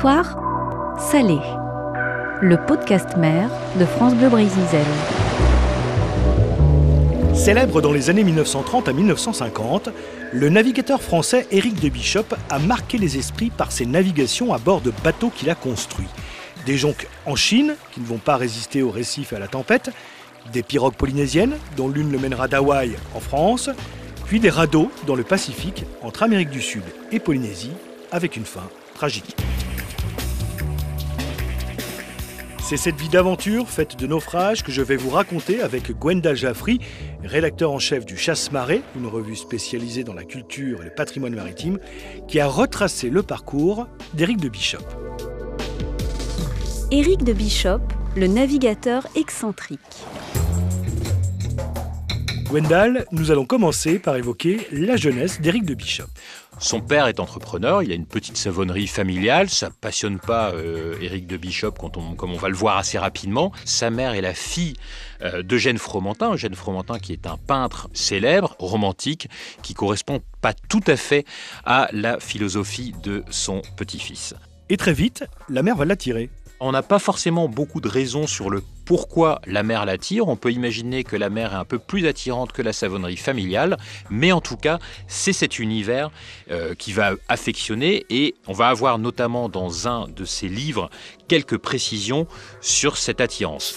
Histoire salée, le podcast mer de France Bleu Brésil. Célèbre dans les années 1930 à 1950, le navigateur français Éric de Bischopp a marqué les esprits par ses navigations à bord de bateaux qu'il a construits. Des jonques en Chine, qui ne vont pas résister aux récifs et à la tempête, des pirogues polynésiennes, dont l'une le mènera d'Hawaï en France, puis des radeaux dans le Pacifique, entre Amérique du Sud et Polynésie, avec une fin tragique. C'est cette vie d'aventure faite de naufrages que je vais vous raconter avec Gwendal Jaffry, rédacteur en chef du Chasse-Marée, une revue spécialisée dans la culture et le patrimoine maritime, qui a retracé le parcours d'Éric de Bischopp. Éric de Bischopp, le navigateur excentrique. Gwendal, nous allons commencer par évoquer la jeunesse d'Éric de Bischopp. Son père est entrepreneur, il a une petite savonnerie familiale, ça passionne pas Éric de Bischopp comme on va le voir assez rapidement. Sa mère est la fille d'Eugène Fromentin, Eugène Fromentin qui est un peintre célèbre, romantique, qui correspond pas tout à fait à la philosophie de son petit-fils. Et très vite, la mère va l'attirer. On n'a pas forcément beaucoup de raisons sur le pourquoi la mer l'attire. On peut imaginer que la mer est un peu plus attirante que la savonnerie familiale, mais en tout cas, c'est cet univers qui va affectionner, et on va avoir notamment dans un de ses livres quelques précisions sur cette attirance.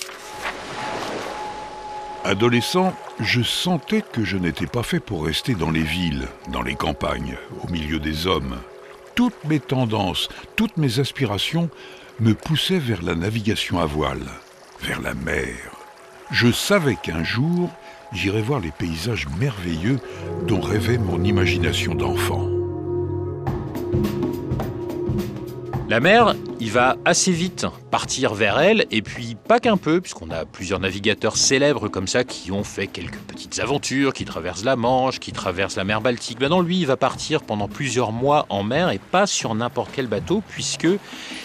Adolescent, je sentais que je n'étais pas fait pour rester dans les villes, dans les campagnes, au milieu des hommes. Toutes mes tendances, toutes mes aspirations me poussait vers la navigation à voile, vers la mer. Je savais qu'un jour, j'irais voir les paysages merveilleux dont rêvait mon imagination d'enfant. La mer, il va assez vite partir vers elle, et puis pas qu'un peu, puisqu'on a plusieurs navigateurs célèbres comme ça qui ont fait quelques petites aventures, qui traversent la Manche, qui traversent la mer Baltique. Maintenant, lui, il va partir pendant plusieurs mois en mer, et pas sur n'importe quel bateau, puisque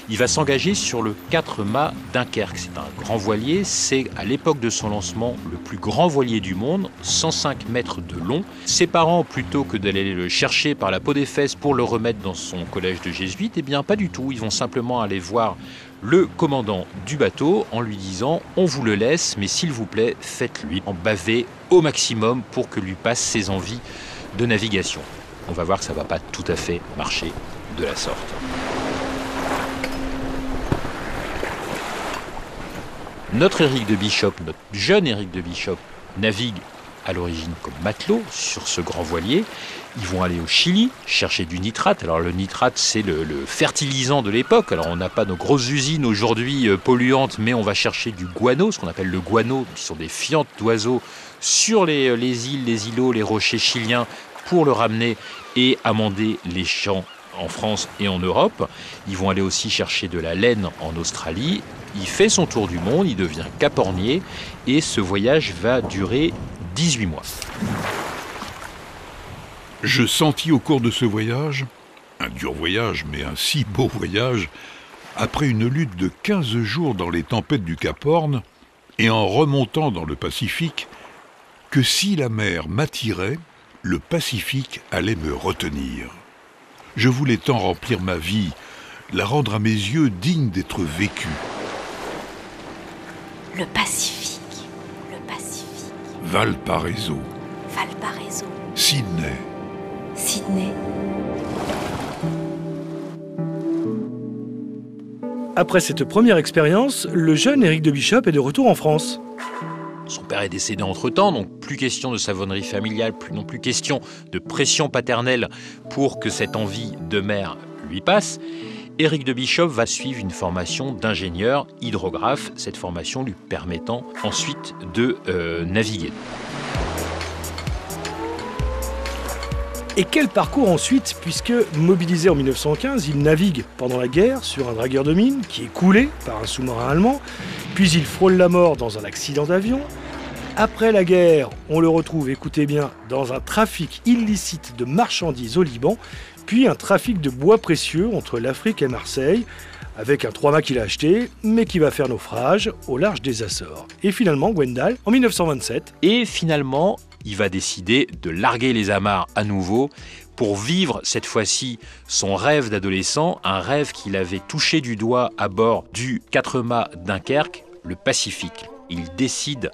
il va s'engager sur le 4-mâts Dunkerque. C'est un grand voilier, c'est à l'époque de son lancement le plus grand voilier du monde, 105 mètres de long. Ses parents, plutôt que d'aller le chercher par la peau des fesses pour le remettre dans son collège de jésuites, eh bien pas du tout. Ils vont simplement aller voir le commandant du bateau en lui disant « On vous le laisse, mais s'il vous plaît, faites-lui en baver au maximum pour que lui passe ses envies de navigation. » On va voir que ça ne va pas tout à fait marcher de la sorte. Notre Éric de Bischopp, notre jeune Éric de Bischopp, navigue à l'origine comme matelot sur ce grand voilier. Ils vont aller au Chili chercher du nitrate. Alors le nitrate, c'est le fertilisant de l'époque. Alors on n'a pas nos grosses usines aujourd'hui polluantes, mais on va chercher du guano, ce qu'on appelle le guano, qui sont des fientes d'oiseaux sur les îles, les îlots, les rochers chiliens, pour le ramener et amender les champs en France et en Europe. Ils vont aller aussi chercher de la laine en Australie. Il fait son tour du monde, il devient capornier, et ce voyage va durer 18 mois. Je sentis au cours de ce voyage, un dur voyage, mais un si beau voyage, après une lutte de 15 jours dans les tempêtes du Cap Horn, et en remontant dans le Pacifique, que si la mer m'attirait, le Pacifique allait me retenir. Je voulais tant remplir ma vie, la rendre à mes yeux digne d'être vécue. Le Pacifique, le Pacifique. Valparaiso, Valparaiso, Sydney. Sydney. Après cette première expérience, le jeune Éric de Bischopp est de retour en France. Son père est décédé entre-temps, donc plus question de savonnerie familiale, plus non plus question de pression paternelle pour que cette envie de mer lui passe. Éric de Bischopp va suivre une formation d'ingénieur hydrographe, cette formation lui permettant ensuite de naviguer. Et quel parcours ensuite, puisque mobilisé en 1915, il navigue pendant la guerre sur un dragueur de mine qui est coulé par un sous-marin allemand, puis il frôle la mort dans un accident d'avion. Après la guerre, on le retrouve, écoutez bien, dans un trafic illicite de marchandises au Liban, puis un trafic de bois précieux entre l'Afrique et Marseille, avec un 3-mâts qu'il a acheté, mais qui va faire naufrage au large des Açores. Et finalement, Gwendal, en 1927. Et finalement, il va décider de larguer les amarres à nouveau pour vivre cette fois-ci son rêve d'adolescent, un rêve qu'il avait touché du doigt à bord du 4-mâts Dunkerque, le Pacifique. Il décide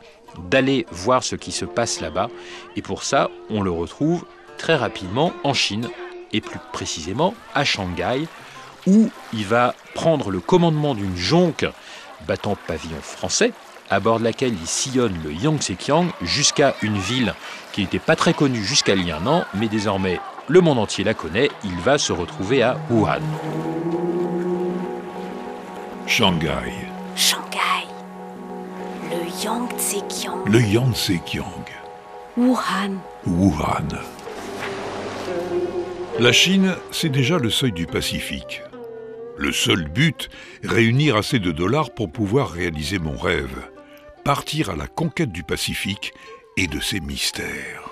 d'aller voir ce qui se passe là-bas et pour ça, on le retrouve très rapidement en Chine et plus précisément à Shanghai où il va prendre le commandement d'une jonque battant pavillon français à bord de laquelle il sillonne le Yangtze-Kiang jusqu'à une ville qui n'était pas très connue jusqu'à il y a un an, mais désormais le monde entier la connaît. Il va se retrouver à Wuhan. Shanghai. Shanghai. Le Yangtze-Kiang. Le Yangtze-Kiang. Wuhan. Wuhan. La Chine, c'est déjà le seuil du Pacifique. Le seul but, réunir assez de dollars pour pouvoir réaliser mon rêve. Partir à la conquête du Pacifique et de ses mystères.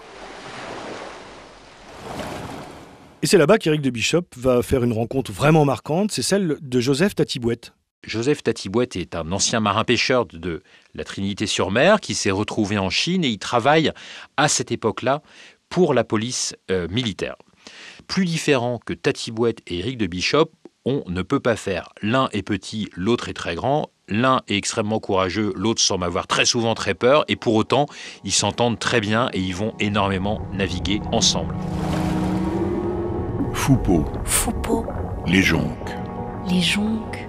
Et c'est là-bas qu'Éric de Bishop va faire une rencontre vraiment marquante, c'est celle de Joseph Tatibouette. Joseph Tatibouette est un ancien marin-pêcheur de la Trinité-sur-Mer qui s'est retrouvé en Chine et il travaille à cette époque-là pour la police militaire. Plus différent que Tatibouette et Éric de Bishop, on ne peut pas faire. L'un est petit, l'autre est très grand. L'un est extrêmement courageux, l'autre semble avoir très souvent très peur. Et pour autant, ils s'entendent très bien et ils vont énormément naviguer ensemble. Foupeau. Foupeau. Les jonques. Les jonques.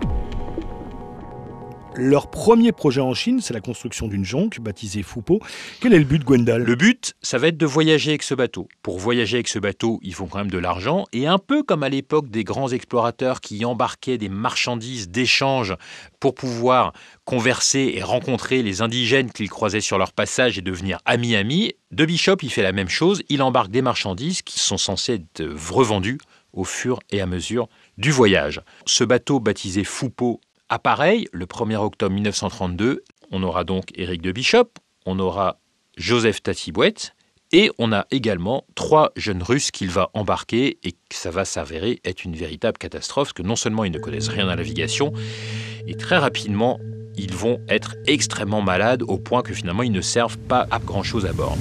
Leur premier projet en Chine, c'est la construction d'une jonque baptisée Foupeau. Quel est le but, Gwendal ? Le but, ça va être de voyager avec ce bateau. Pour voyager avec ce bateau, il faut quand même de l'argent. Et un peu comme à l'époque des grands explorateurs qui embarquaient des marchandises d'échange pour pouvoir converser et rencontrer les indigènes qu'ils croisaient sur leur passage et devenir amis-amis, De Bishop, il fait la même chose. Il embarque des marchandises qui sont censées être revendues au fur et à mesure du voyage. Ce bateau baptisé Foupeau apparaît le 1er octobre 1932. On aura donc Éric de Bishop, on aura Joseph Tatibouette et on a également 3 jeunes Russes qu'il va embarquer et ça va s'avérer être une véritable catastrophe parce que non seulement ils ne connaissent rien à la navigation et très rapidement ils vont être extrêmement malades au point que finalement ils ne servent pas à grand-chose à bord.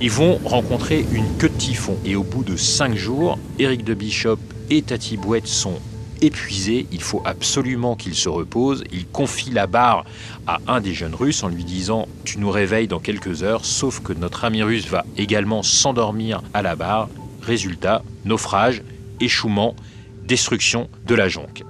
Ils vont rencontrer une queue de typhon et au bout de 5 jours, Éric de Bishop et Tatibouette sont épuisés. Il faut absolument qu'ils se reposent. Ils confient la barre à un des jeunes Russes en lui disant « Tu nous réveilles dans quelques heures », sauf que notre ami russe va également s'endormir à la barre. Résultat, naufrage, échouement, destruction de la jonque.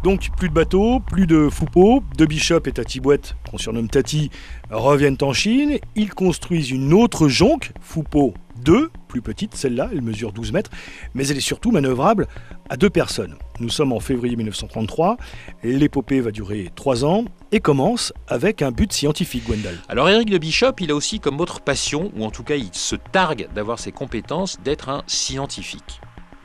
Donc plus de bateaux, plus de Foupeau, De Bishop et Tatibouette, qu'on surnomme Tati, reviennent en Chine. Ils construisent une autre jonque, Foupeau 2, plus petite, celle-là, elle mesure 12 mètres, mais elle est surtout manœuvrable à 2 personnes. Nous sommes en février 1933, l'épopée va durer 3 ans et commence avec un but scientifique, Gwendal. Alors Éric de Bishop, il a aussi comme autre passion, ou en tout cas il se targue d'avoir ses compétences, d'être un scientifique.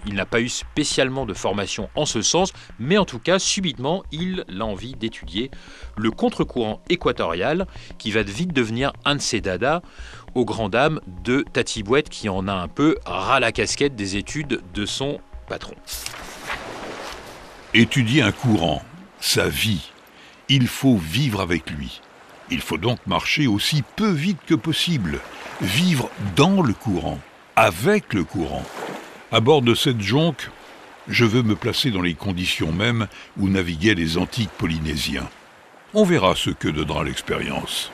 Il n'a pas eu spécialement de formation en ce sens, mais en tout cas, subitement, il a envie d'étudier le contre-courant équatorial qui va vite devenir un de ses dadas aux grandes dames de Tatibouette qui en a un peu ras la casquette des études de son patron. Étudier un courant, sa vie, il faut vivre avec lui. Il faut donc marcher aussi peu vite que possible, vivre dans le courant, avec le courant. À bord de cette jonque, je veux me placer dans les conditions mêmes où naviguaient les antiques Polynésiens. On verra ce que donnera l'expérience.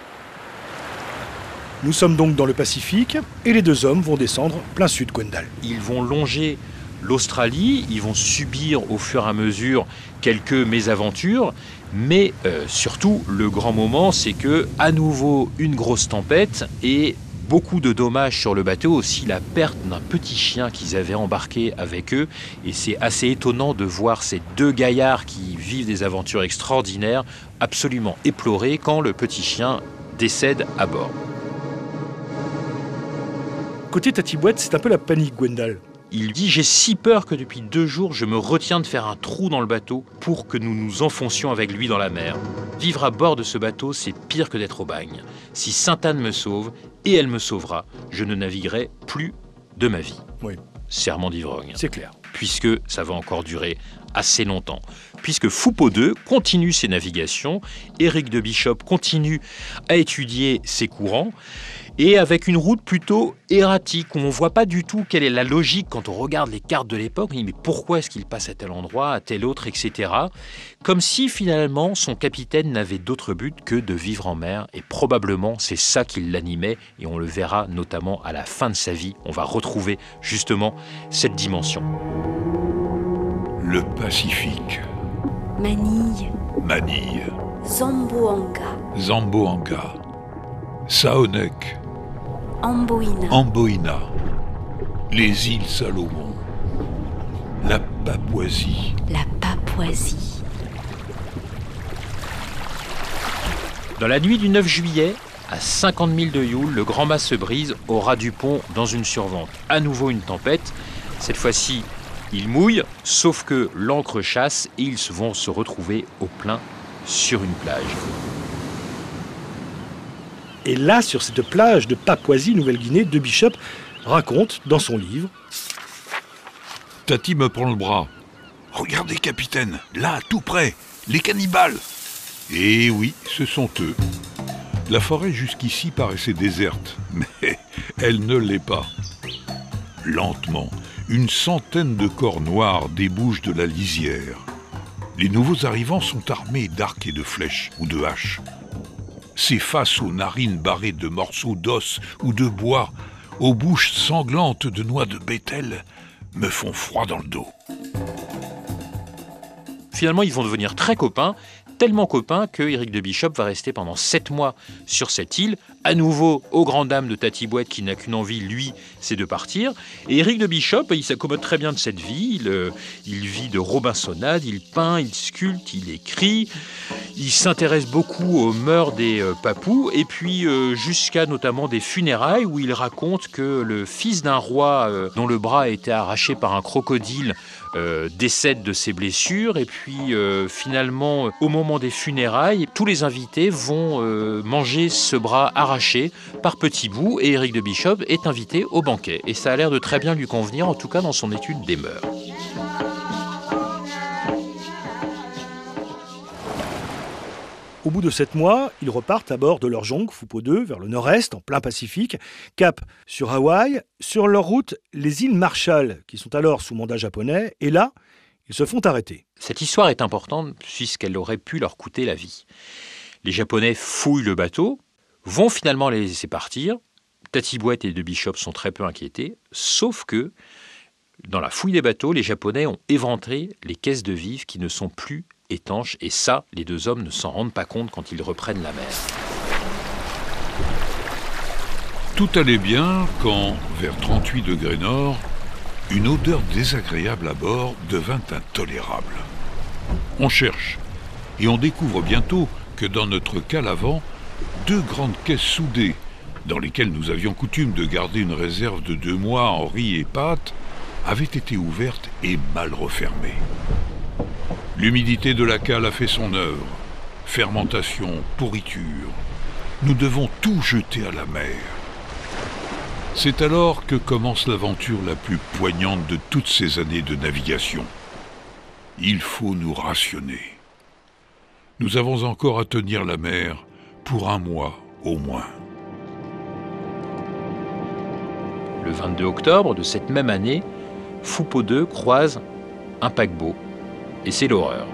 Nous sommes donc dans le Pacifique et les 2 hommes vont descendre plein sud, Gwendal. Ils vont longer l'Australie, ils vont subir au fur et à mesure quelques mésaventures, mais surtout le grand moment, c'est que à nouveau une grosse tempête et beaucoup de dommages sur le bateau, aussi la perte d'un petit chien qu'ils avaient embarqué avec eux. Et c'est assez étonnant de voir ces 2 gaillards qui vivent des aventures extraordinaires, absolument éplorés quand le petit chien décède à bord. Côté Tatibouette, c'est un peu la panique, Gwendal. Il dit « J'ai si peur que depuis 2 jours, je me retiens de faire un trou dans le bateau pour que nous nous enfoncions avec lui dans la mer. Vivre à bord de ce bateau, c'est pire que d'être au bagne. Si Sainte-Anne me sauve, et elle me sauvera, je ne naviguerai plus de ma vie. » Oui. Serment d'ivrogne. C'est clair. Puisque ça va encore durer assez longtemps, puisque Foupeau II continue ses navigations, Éric de Bishop continue à étudier ses courants, et avec une route plutôt erratique, où on ne voit pas du tout quelle est la logique quand on regarde les cartes de l'époque. On dit, mais pourquoi est-ce qu'il passe à tel endroit, à tel autre, etc. Comme si finalement son capitaine n'avait d'autre but que de vivre en mer, et probablement c'est ça qui l'animait, et on le verra notamment à la fin de sa vie. On va retrouver justement cette dimension. Le Pacifique. Manille, Manille. Zamboanga, Zamboanga. Saonek. Amboina, Amboina. Les îles Salomon. La Papouasie. la Papouasie. Dans la nuit du 9 juillet, à 50 milles de Youle, le grand mât se brise au ras du pont dans une survente. À nouveau une tempête. Cette fois-ci, il mouille, sauf que l'ancre chasse et ils vont se retrouver au plein sur une plage. Et là, sur cette plage de Papouasie, Nouvelle-Guinée, De Bishop raconte dans son livre Tati me prend le bras. Regardez, capitaine, là, tout près, les cannibales. Et oui, ce sont eux. La forêt jusqu'ici paraissait déserte, mais elle ne l'est pas. Lentement, une centaine de corps noirs débouchent de la lisière. Les nouveaux arrivants sont armés d'arcs et de flèches ou de haches. Ces faces aux narines barrées de morceaux d'os ou de bois, aux bouches sanglantes de noix de bétel, me font froid dans le dos. Finalement, ils vont devenir très copains, tellement copains que Éric de Bishop va rester pendant 7 mois sur cette île, à nouveau aux grandes dames de Tatibouette qui n'a qu'une envie, lui, c'est de partir. Et Éric de Bishop, il s'accommode très bien de cette vie, il vit de robinsonnade, il peint, il sculpte, il écrit, il s'intéresse beaucoup aux mœurs des Papous, et puis jusqu'à notamment des funérailles où il raconte que le fils d'un roi dont le bras a été arraché par un crocodile décède de ses blessures, et puis finalement au moment des funérailles, tous les invités vont manger ce bras arraché par petits bouts, et Éric de Bishop est invité au banquet, et ça a l'air de très bien lui convenir, en tout cas dans son étude des mœurs. Au bout de 7 mois, ils repartent à bord de leur jonque, Foupeau II, vers le nord-est, en plein Pacifique, cap sur Hawaï. Sur leur route, les îles Marshall, qui sont alors sous mandat japonais, et là, ils se font arrêter. Cette histoire est importante puisqu'elle aurait pu leur coûter la vie. Les Japonais fouillent le bateau, vont finalement les laisser partir. Tatibouette et De Bishop sont très peu inquiétés, sauf que dans la fouille des bateaux, les Japonais ont éventré les caisses de vivres qui ne sont plus étanches, et ça, les deux hommes ne s'en rendent pas compte quand ils reprennent la mer. Tout allait bien quand, vers 38 degrés nord, une odeur désagréable à bord devint intolérable. On cherche, et on découvre bientôt que dans notre cale avant, 2 grandes caisses soudées, dans lesquelles nous avions coutume de garder une réserve de 2 mois en riz et pâtes, avaient été ouvertes et mal refermées. L'humidité de la cale a fait son œuvre. Fermentation, pourriture. Nous devons tout jeter à la mer. C'est alors que commence l'aventure la plus poignante de toutes ces années de navigation. Il faut nous rationner. Nous avons encore à tenir la mer pour 1 mois au moins. Le 22 octobre de cette même année, Foupeau II croise un paquebot, et c'est l'horreur.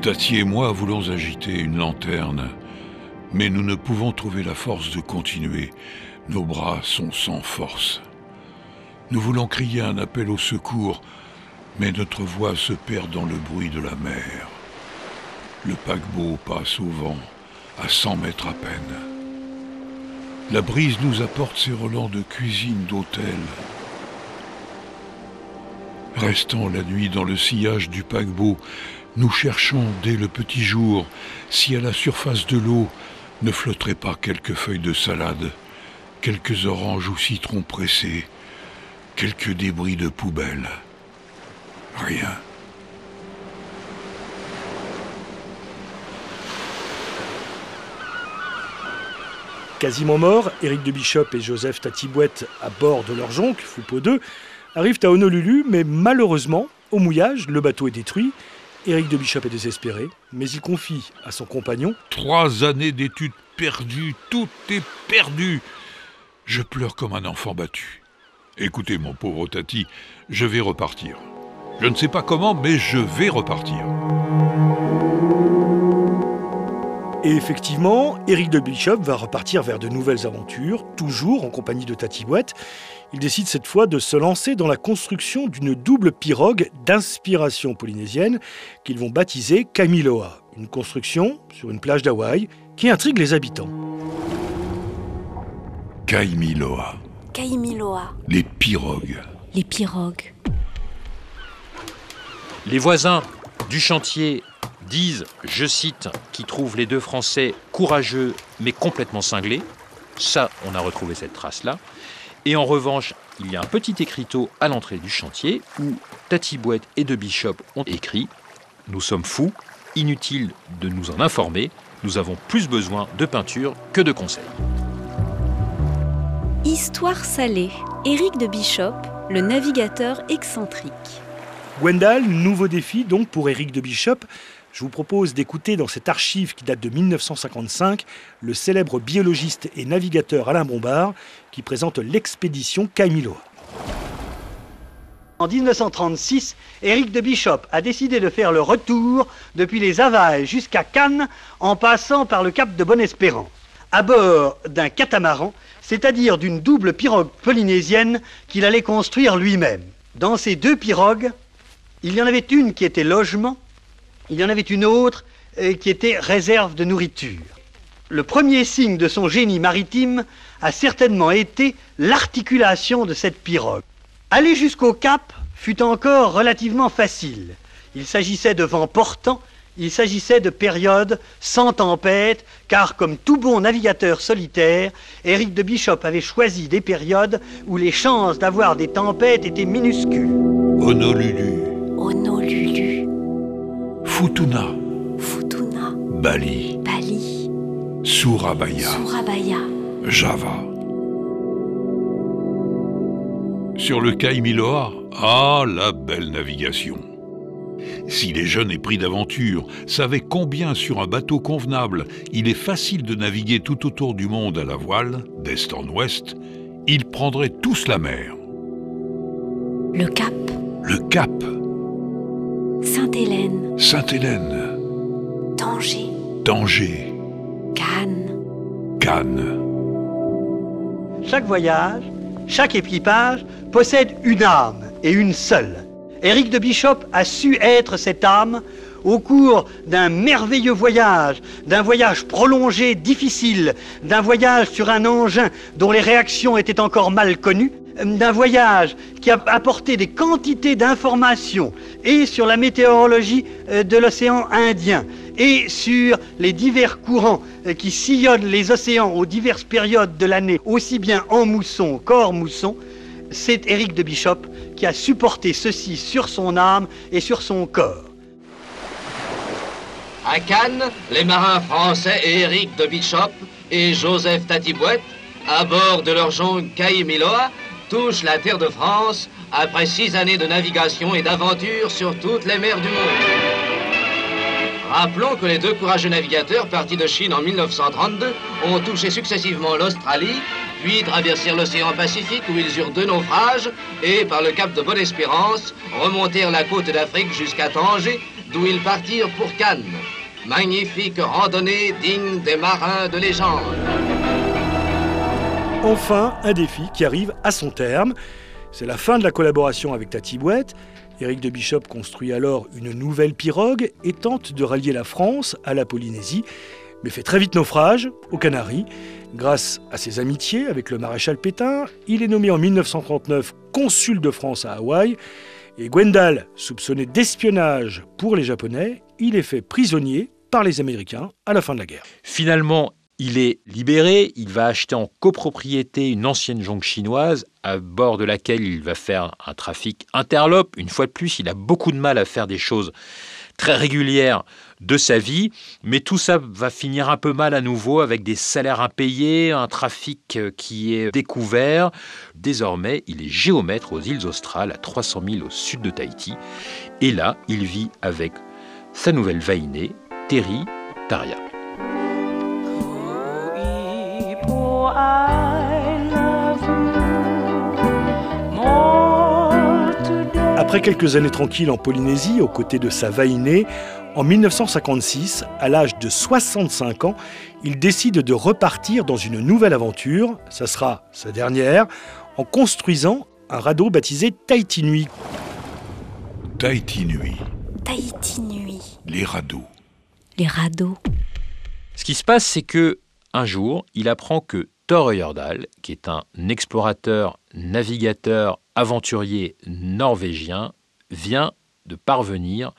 Tati et moi voulons agiter une lanterne, mais nous ne pouvons trouver la force de continuer. Nos bras sont sans force. Nous voulons crier un appel au secours, mais notre voix se perd dans le bruit de la mer. Le paquebot passe au vent, à 100 mètres à peine. La brise nous apporte ses relents de cuisine, d'hôtel. Restant la nuit dans le sillage du paquebot, nous cherchons dès le petit jour si à la surface de l'eau ne flotteraient pas quelques feuilles de salade, quelques oranges ou citrons pressés, quelques débris de poubelle. Rien. Quasiment morts, Éric de Bishop et Joseph Tatibouette à bord de leur jonque, Foupeau II, arrivent à Honolulu, mais malheureusement, au mouillage, le bateau est détruit. Éric de Bishop est désespéré, mais il confie à son compagnon: 3 années d'études perdues, tout est perdu. Je pleure comme un enfant battu. Écoutez, mon pauvre Tati, je vais repartir. Je ne sais pas comment, mais je vais repartir. Et effectivement, Éric de Bishop va repartir vers de nouvelles aventures, toujours en compagnie de Tati Bouette. Il décide cette fois de se lancer dans la construction d'une double pirogue d'inspiration polynésienne qu'ils vont baptiser Kaimiloa. Une construction sur une plage d'Hawaï qui intrigue les habitants. Kaimiloa, Kaimiloa, les pirogues. les pirogues. Les voisins du chantier disent, je cite, qu'ils trouvent les deux Français courageux mais complètement cinglés. Ça, on a retrouvé cette trace-là. Et en revanche, il y a un petit écriteau à l'entrée du chantier où Tati Bouette et de Bishop ont écrit « Nous sommes fous, inutile de nous en informer, nous avons plus besoin de peinture que de conseils. » Histoire salée. Éric de Bishop, le navigateur excentrique. Gwendal, nouveau défi donc pour Éric de Bishop. Je vous propose d'écouter dans cette archive qui date de 1955 le célèbre biologiste et navigateur Alain Bombard qui présente l'expédition Kaimiloa. En 1936, Éric de Bishop a décidé de faire le retour depuis les Havaïs jusqu'à Cannes en passant par le cap de Bonne-Espérance, à bord d'un catamaran, c'est-à-dire d'une double pirogue polynésienne qu'il allait construire lui-même. Dans ces 2 pirogues, il y en avait une qui était logement, il y en avait une autre qui était réserve de nourriture. Le premier signe de son génie maritime a certainement été l'articulation de cette pirogue. Aller jusqu'au cap fut encore relativement facile. Il s'agissait de vents portants, il s'agissait de périodes sans tempête, car comme tout bon navigateur solitaire, Éric de Bishop avait choisi des périodes où les chances d'avoir des tempêtes étaient minuscules. Honolulu, Honolulu, Futuna, Futuna, Bali, Bali, Surabaya, Surabaya. Java. Sur le Kaimiloa, ah, la belle navigation. Si les jeunes épris d'aventure savaient combien sur un bateau convenable il est facile de naviguer tout autour du monde à la voile, d'est en ouest, ils prendraient tous la mer. Le Cap, Le Cap, Sainte-Hélène, Sainte-Hélène, Tanger, Tanger, Cannes. Cannes. Chaque voyage, chaque équipage possède une âme, et une seule. Éric de Bishop a su être cette âme au cours d'un merveilleux voyage, d'un voyage prolongé, difficile, d'un voyage sur un engin dont les réactions étaient encore mal connues, d'un voyage qui a apporté des quantités d'informations et sur la météorologie de l'océan Indien et sur les divers courants qui sillonnent les océans aux diverses périodes de l'année, aussi bien en mousson qu'hors mousson. C'est Éric de Bishop qui a supporté ceci sur son âme et sur son corps. À Cannes, les marins français Éric de Bishop et Joseph Tati Bouette, à bord de leur jonque Kaimiloa, touchent la terre de France après 6 années de navigation et d'aventure sur toutes les mers du monde. Rappelons que les 2 courageux navigateurs partis de Chine en 1932 ont touché successivement l'Australie, puis traversèrent l'océan Pacifique où ils eurent 2 naufrages et, par le cap de Bonne-Espérance, remontèrent la côte d'Afrique jusqu'à Tanger, d'où ils partirent pour Cannes. Magnifique randonnée digne des marins de légende. Enfin, un défi qui arrive à son terme. C'est la fin de la collaboration avec Tati Bouette. Éric de Bishop construit alors une nouvelle pirogue et tente de rallier la France à la Polynésie, mais fait très vite naufrage aux Canaries. Grâce à ses amitiés avec le maréchal Pétain, il est nommé en 1939 consul de France à Hawaï. Et Gwendal, soupçonné d'espionnage pour les Japonais, il est fait prisonnier par les Américains à la fin de la guerre. Finalement, il est libéré, il va acheter en copropriété une ancienne jonque chinoise à bord de laquelle il va faire un trafic interlope. Une fois de plus, il a beaucoup de mal à faire des choses très régulières de sa vie. Mais tout ça va finir un peu mal à nouveau avec des salaires impayés, un trafic qui est découvert. Désormais, il est géomètre aux îles Australes, à 300 000 au sud de Tahiti. Et là, il vit avec sa nouvelle vainée, Terry Taria. Après quelques années tranquilles en Polynésie, aux côtés de sa vainée, en 1956, à l'âge de 65 ans, il décide de repartir dans une nouvelle aventure, ça sera sa dernière, en construisant un radeau baptisé Tahiti Nui. Tahiti Nui. Tahiti Nui. Les radeaux. Les radeaux. Ce qui se passe, c'est que un jour, il apprend que Thor Heyerdahl, qui est un explorateur, navigateur, aventurier norvégien, vient de parvenir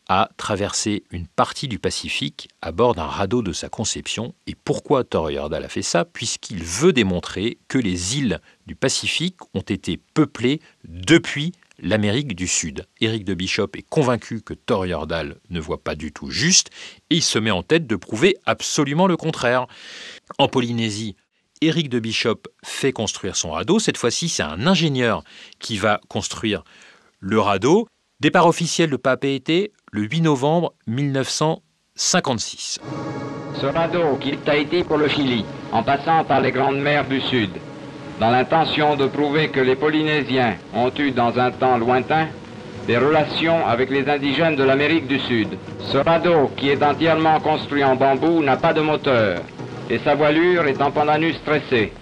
à traverser une partie du Pacifique à bord d'un radeau de sa conception. Et pourquoi Thor Heyerdahl a fait ça? Puisqu'il veut démontrer que les îles du Pacifique ont été peuplées depuis l'Amérique du Sud. Éric de Bishop est convaincu que Thor Heyerdahl ne voit pas du tout juste et il se met en tête de prouver absolument le contraire. En Polynésie, Éric de Bishop fait construire son radeau. Cette fois-ci, c'est un ingénieur qui va construire le radeau. Départ officiel de Papeete le 8 novembre 1956. Ce radeau quitte Tahiti pour le Chili, en passant par les grandes mers du Sud, dans l'intention de prouver que les Polynésiens ont eu dans un temps lointain des relations avec les indigènes de l'Amérique du Sud. Ce radeau, qui est entièrement construit en bambou, n'a pas de moteur et sa voilure est en pandanus tressé.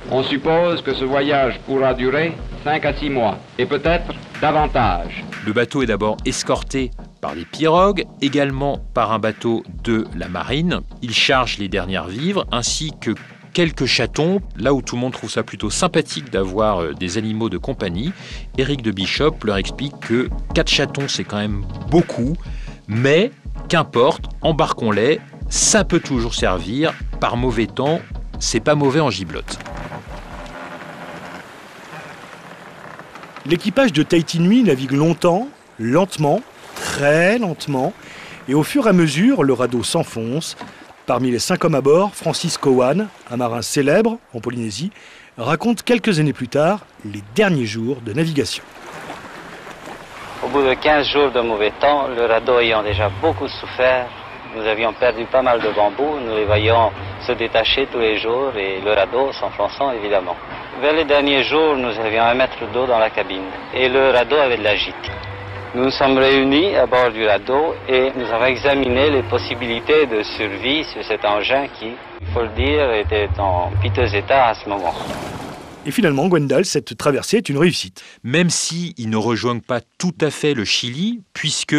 On suppose que ce voyage pourra durer 5 à 6 mois et peut-être davantage. Le bateau est d'abord escorté par des pirogues, également par un bateau de la marine. Il charge les dernières vivres ainsi que quelques chatons, là où tout le monde trouve ça plutôt sympathique d'avoir des animaux de compagnie. Éric de Bishop leur explique que 4 chatons c'est quand même beaucoup, mais qu'importe, embarquons-les, ça peut toujours servir, par mauvais temps, c'est pas mauvais en giblotte. L'équipage de Tahiti Nui navigue longtemps, lentement, très lentement, et au fur et à mesure, le radeau s'enfonce. Parmi les 5 hommes à bord, Francis Cowan, un marin célèbre en Polynésie, raconte quelques années plus tard les derniers jours de navigation. Au bout de 15 jours de mauvais temps, le radeau ayant déjà beaucoup souffert, nous avions perdu pas mal de bambous, nous les voyions se détacher tous les jours et le radeau s'enfonçant évidemment. Vers les derniers jours, nous avions 1 mètre d'eau dans la cabine et le radeau avait de la gîte. Nous nous sommes réunis à bord du radeau et nous avons examiné les possibilités de survie sur cet engin qui, il faut le dire, était en piteux état à ce moment. Et finalement, Gwendal, cette traversée est une réussite. Même s'ils ne rejoignent pas tout à fait le Chili, puisque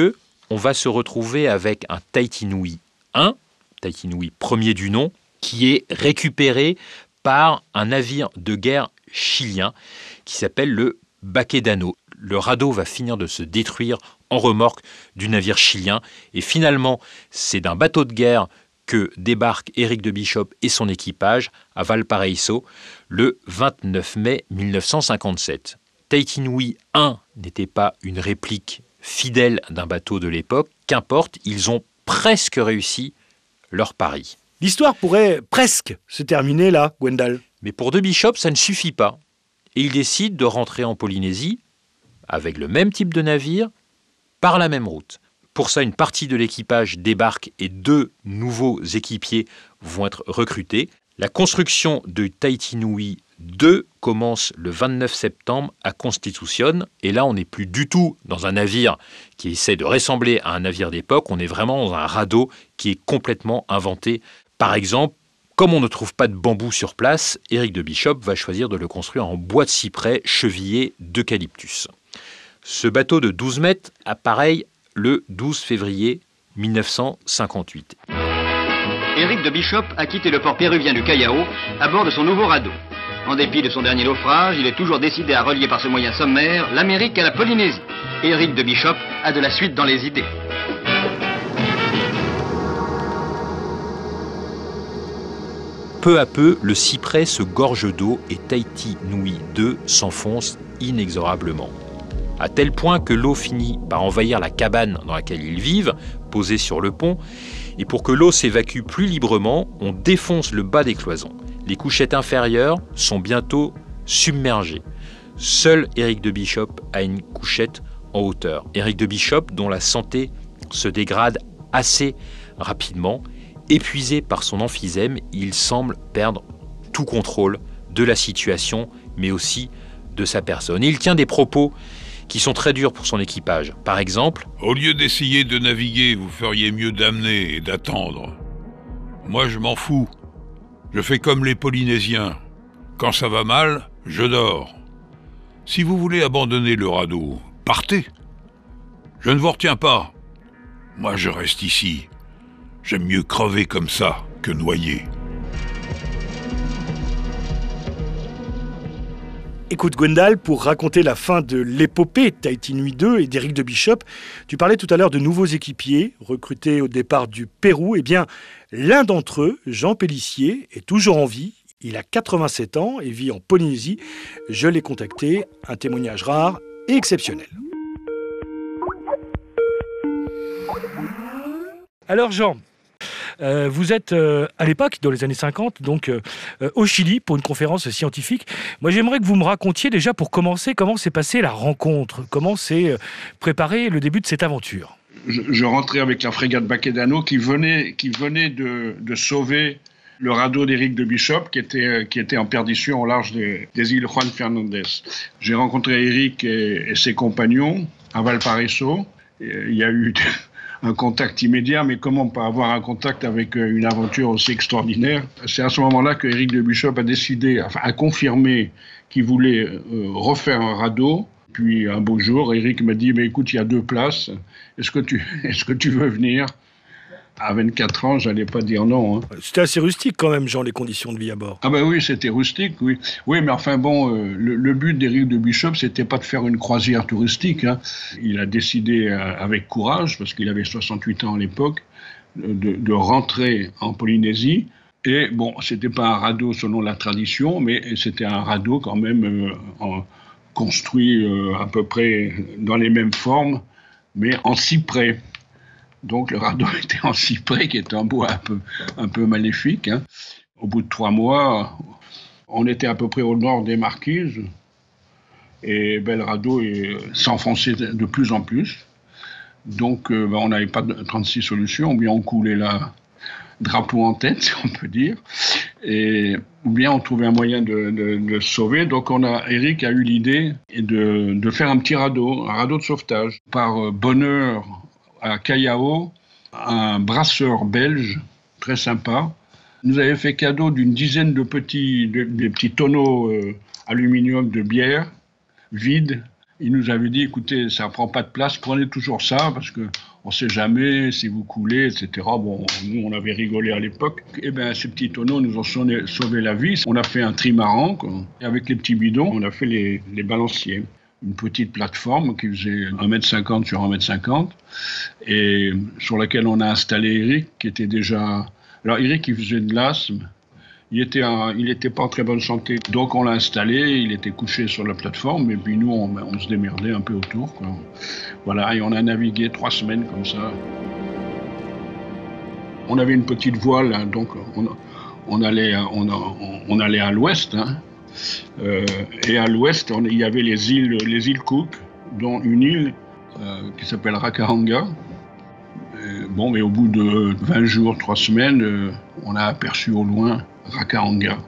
on va se retrouver avec un Tahiti Nui 1, Tahiti Nui premier du nom, qui est récupéré par un navire de guerre chilien qui s'appelle le Baquedano. Le radeau va finir de se détruire en remorque du navire chilien. Et finalement, c'est d'un bateau de guerre que débarque Éric de Bishop et son équipage à Valparaiso le 29 mai 1957. Tahiti Nui 1 n'était pas une réplique fidèle d'un bateau de l'époque. Qu'importe, ils ont presque réussi leur pari. L'histoire pourrait presque se terminer là, Gwendal. Mais pour de Bishop, ça ne suffit pas. Et il décide de rentrer en Polynésie avec le même type de navire, par la même route. Pour ça, une partie de l'équipage débarque et 2 nouveaux équipiers vont être recrutés. La construction de Tahiti Nui 2 commence le 29 septembre à Constitution. Et là, on n'est plus du tout dans un navire qui essaie de ressembler à un navire d'époque. On est vraiment dans un radeau qui est complètement inventé. Par exemple, comme on ne trouve pas de bambou sur place, Éric de Bishop va choisir de le construire en bois de cyprès chevillé d'eucalyptus. Ce bateau de 12 mètres apparaît le 12 février 1958. Éric de Bishop a quitté le port péruvien du Callao à bord de son nouveau radeau. En dépit de son dernier naufrage, il est toujours décidé à relier par ce moyen sommaire l'Amérique à la Polynésie. Éric de Bishop a de la suite dans les idées. Peu à peu, le cyprès se gorge d'eau et Tahiti Nui 2 s'enfonce inexorablement. à tel point que l'eau finit par envahir la cabane dans laquelle ils vivent, posée sur le pont. Et pour que l'eau s'évacue plus librement, on défonce le bas des cloisons. Les couchettes inférieures sont bientôt submergées. Seul Éric de Bishop a une couchette en hauteur. Éric de Bishop, dont la santé se dégrade assez rapidement, épuisé par son emphysème, il semble perdre tout contrôle de la situation, mais aussi de sa personne. Il tient des propos qui sont très durs pour son équipage. Par exemple, « Au lieu d'essayer de naviguer, vous feriez mieux d'amener et d'attendre. Moi, je m'en fous. Je fais comme les Polynésiens. Quand ça va mal, je dors. Si vous voulez abandonner le radeau, partez. Je ne vous retiens pas. Moi, je reste ici. J'aime mieux crever comme ça que noyer. » Écoute Gwendal, pour raconter la fin de l'épopée Tahiti Nui 2 et d'Éric de Bishop, tu parlais tout à l'heure de nouveaux équipiers recrutés au départ du Pérou. Eh bien, l'un d'entre eux, Jean Pélissier, est toujours en vie. Il a 87 ans et vit en Polynésie. Je l'ai contacté, un témoignage rare et exceptionnel. Alors Jean, vous êtes à l'époque, dans les années 50, donc au Chili pour une conférence scientifique. Moi, j'aimerais que vous me racontiez déjà, pour commencer, comment s'est passée la rencontre, comment s'est préparé le début de cette aventure. Je rentrais avec la frégate Baquedano qui venait de sauver le radeau d'Éric de Bishop qui était en perdition au large des îles Juan Fernandez. J'ai rencontré Éric et ses compagnons à Valparaiso. Il y a eu un contact immédiat, mais comment pas avoir un contact avec une aventure aussi extraordinaire? C'est à ce moment-là que Éric de Bishop a décidé, a confirmé qu'il voulait refaire un radeau. Puis un beau jour, Éric m'a dit, mais écoute, il y a 2 places, est-ce que tu veux venir? À 24 ans, j'allais pas dire non. Hein. C'était assez rustique quand même, Jean, les conditions de vie à bord. Ah ben oui, c'était rustique, oui. Oui, mais enfin bon, le but d'Éric de Bishop, c'était pas de faire une croisière touristique. Hein. Il a décidé avec courage, parce qu'il avait 68 ans à l'époque, de rentrer en Polynésie. Et bon, c'était pas un radeau selon la tradition, mais c'était un radeau quand même construit à peu près dans les mêmes formes, mais en cyprès. Donc le radeau était en cyprès, qui est un bois un peu maléfique. Hein. Au bout de 3 mois, on était à peu près au nord des Marquises, et le radeau s'enfonçait de plus en plus. Donc on n'avait pas de 36 solutions, ou bien on coulait là, drapeau en tête, si on peut dire, ou bien on trouvait un moyen de se sauver. Donc Éric a eu l'idée de faire un petit radeau, un radeau de sauvetage. Par bonheur, à Callao, un brasseur belge très sympa nous avait fait cadeau d'une dizaine de petits tonneaux aluminium de bière vides. Il nous avait dit, écoutez, ça prend pas de place, prenez toujours ça, parce que on sait jamais si vous coulez, etc. Bon, nous, on avait rigolé à l'époque. Et bien, ces petits tonneaux nous ont sauvé la vie. On a fait un trimaran, quoi. Et avec les petits bidons, on a fait les balanciers. Une petite plateforme qui faisait 1,50 m sur 1,50 m et sur laquelle on a installé Éric, qui était déjà... Alors Éric, il faisait de l'asthme, il était pas en très bonne santé, donc on l'a installé, il était couché sur la plateforme, et puis nous, on se démerdait un peu autour, quoi. Voilà, et on a navigué 3 semaines comme ça. On avait une petite voile, hein, donc on allait à l'ouest, hein. Et à l'ouest, il y avait les îles Cook, dont une île qui s'appelle Rakahanga. Bon, mais au bout de 20 jours, 3 semaines, on a aperçu au loin Rakahanga.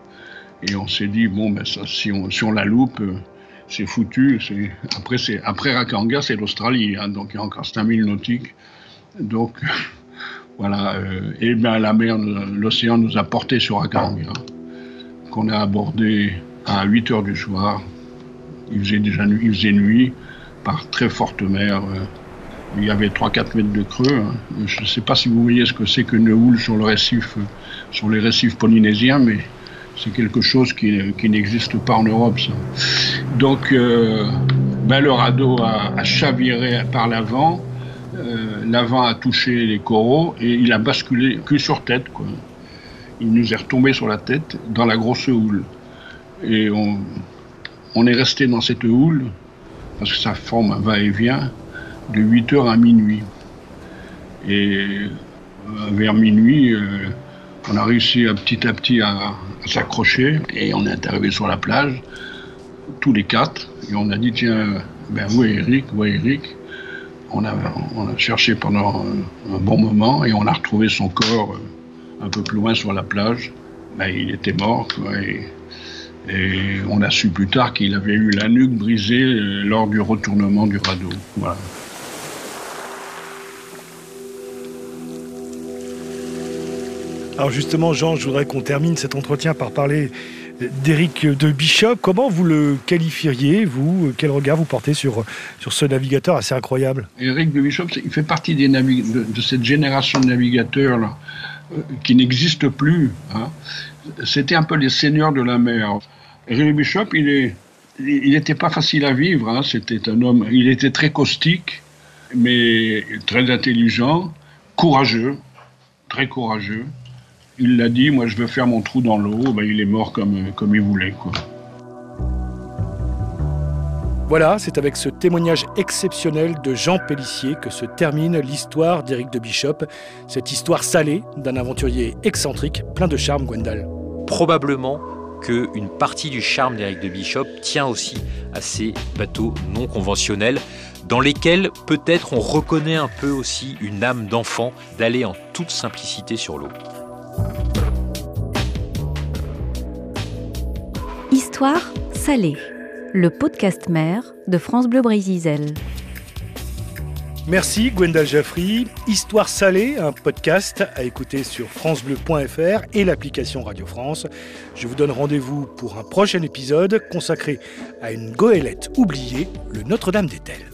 Et on s'est dit, bon, ben ça, si on la loupe, c'est foutu. Après Rakahanga, c'est l'Australie, hein, donc il y a encore 5000 nautiques. Donc, voilà. Et bien la mer, l'océan nous a portés sur Rakahanga, qu'on a abordé à 8 h du soir. Il faisait nuit, par très forte mer. Il y avait 3-4 mètres de creux. Hein. Je ne sais pas si vous voyez ce que c'est qu'une houle sur les récifs polynésiens, mais c'est quelque chose qui n'existe pas en Europe, ça. Donc, le radeau a chaviré par l'avant. L'avant a touché les coraux et il a basculé cul sur tête, quoi. Il nous est retombé sur la tête dans la grosse houle. Et on est resté dans cette houle parce que ça forme un va-et-vient de 8h à minuit. Et vers minuit, on a réussi petit à petit à s'accrocher et on est arrivé sur la plage, tous les quatre, et on a dit tiens, où est Eric, On a cherché pendant un bon moment et on a retrouvé son corps un peu plus loin sur la plage. Il était mort, quoi, et on a su plus tard qu'il avait eu la nuque brisée lors du retournement du radeau. Voilà. Alors justement, Jean, je voudrais qu'on termine cet entretien par parler d'Éric de Bishop. Comment vous le qualifieriez, vous ? Quel regard vous portez sur ce navigateur assez incroyable ? Éric de Bishop, il fait partie de cette génération de navigateurs là, qui n'existe plus. Hein. C'était un peu les seigneurs de la mer. Éric de Bishop, il n'était pas facile à vivre. Hein. C'était un homme, il était très caustique, mais très intelligent, courageux, très courageux. Il l'a dit, moi je veux faire mon trou dans l'eau, il est mort comme il voulait, quoi. Voilà, c'est avec ce témoignage exceptionnel de Jean Pélissier que se termine l'histoire d'Éric de Bishop, cette histoire salée d'un aventurier excentrique, plein de charme, Gwendal. Probablement qu'une partie du charme d'Éric de Bishop tient aussi à ces bateaux non conventionnels, dans lesquels peut-être on reconnaît un peu aussi une âme d'enfant d'aller en toute simplicité sur l'eau. Histoire salée, le podcast mer de France Bleu Brésil. Merci Gwendal Jaffry. Histoire salée, un podcast à écouter sur francebleu.fr et l'application Radio France. Je vous donne rendez-vous pour un prochain épisode consacré à une goélette oubliée, le Notre-Dame d'Etel.